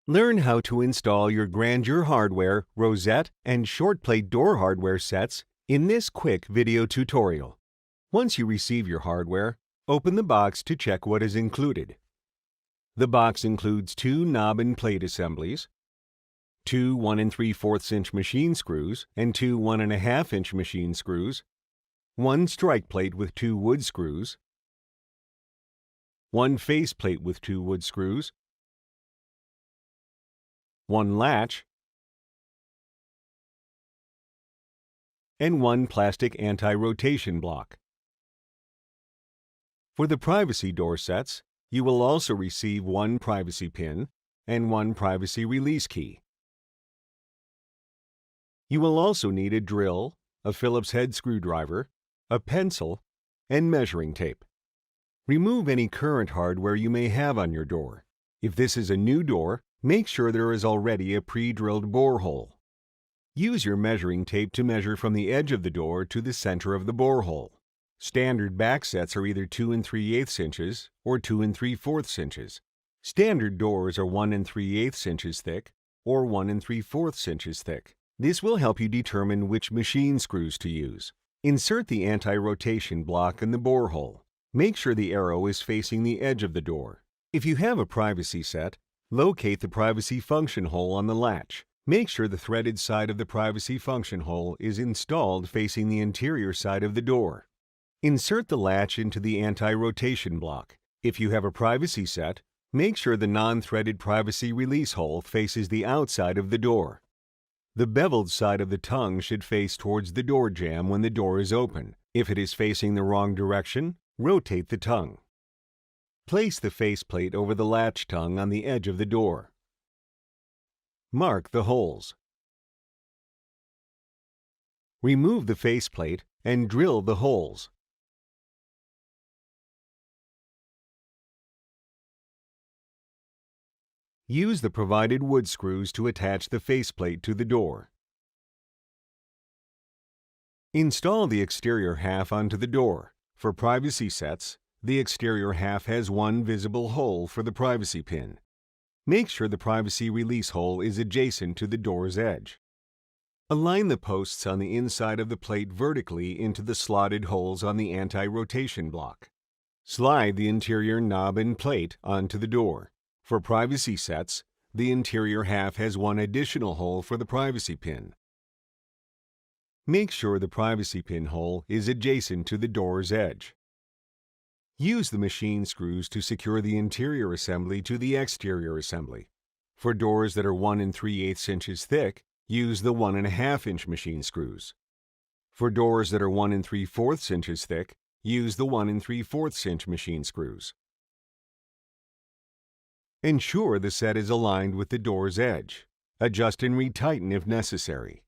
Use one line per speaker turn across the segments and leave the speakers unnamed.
Learn how to install your Grandeur hardware, Rosette, and short plate door hardware sets in this quick video tutorial. Once you receive your hardware, open the box to check what is included. The box includes 2 knob and plate assemblies, 2 1 3/4 inch machine screws and 2 1.5 inch machine screws, 1 strike plate with 2 wood screws, 1 face plate with 2 wood screws, 1 latch, and 1 plastic anti-rotation block. For the privacy door sets, you will also receive 1 privacy pin and 1 privacy release key. You will also need a drill, a Phillips head screwdriver, a pencil, and measuring tape. Remove any current hardware you may have on your door. If this is a new door, make sure there is already a pre-drilled bore hole. Use your measuring tape to measure from the edge of the door to the center of the bore hole. Standard back sets are either 2 3/8 inches or 2 3/4 inches. Standard doors are 1 3/8 inches thick or 1 3/4 inches thick. This will help you determine which machine screws to use. Insert the anti-rotation block in the bore hole. Make sure the arrow is facing the edge of the door. If you have a privacy set, locate the privacy function hole on the latch. Make sure the threaded side of the privacy function hole is installed facing the interior side of the door. Insert the latch into the anti-rotation block. If you have a privacy set, make sure the non-threaded privacy release hole faces the outside of the door. The beveled side of the tongue should face towards the door jamb when the door is open. If it is facing the wrong direction, rotate the tongue. Place the faceplate over the latch tongue on the edge of the door. Mark the holes. Remove the faceplate and drill the holes. Use the provided wood screws to attach the faceplate to the door. Install the exterior half onto the door. For privacy sets, the exterior half has 1 visible hole for the privacy pin. Make sure the privacy release hole is adjacent to the door's edge. Align the posts on the inside of the plate vertically into the slotted holes on the anti-rotation block. Slide the interior knob and plate onto the door. For privacy sets, the interior half has 1 additional hole for the privacy pin. Make sure the privacy pin hole is adjacent to the door's edge. Use the machine screws to secure the interior assembly to the exterior assembly. For doors that are 1 3/8 inches thick, use the 1.5 inch machine screws. For doors that are 1 3/4 inches thick, use the 1 3/4 inch machine screws. Ensure the set is aligned with the door's edge. Adjust and retighten if necessary.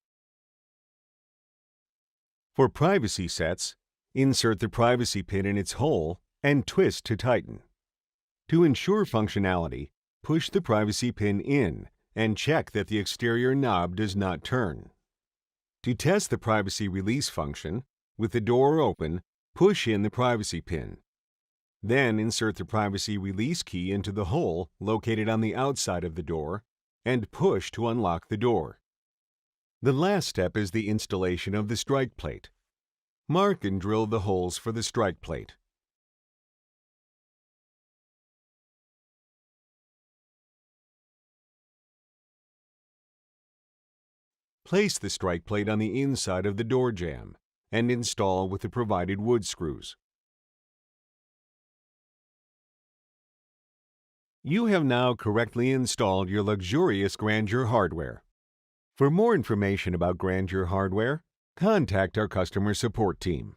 For privacy sets, insert the privacy pin in its hole and twist to tighten. To ensure functionality, push the privacy pin in and check that the exterior knob does not turn. To test the privacy release function, with the door open, push in the privacy pin. Then insert the privacy release key into the hole located on the outside of the door and push to unlock the door. The last step is the installation of the strike plate. Mark and drill the holes for the strike plate. Place the strike plate on the inside of the door jamb and install with the provided wood screws. You have now correctly installed your luxurious Grandeur hardware. For more information about Grandeur hardware, contact our customer support team.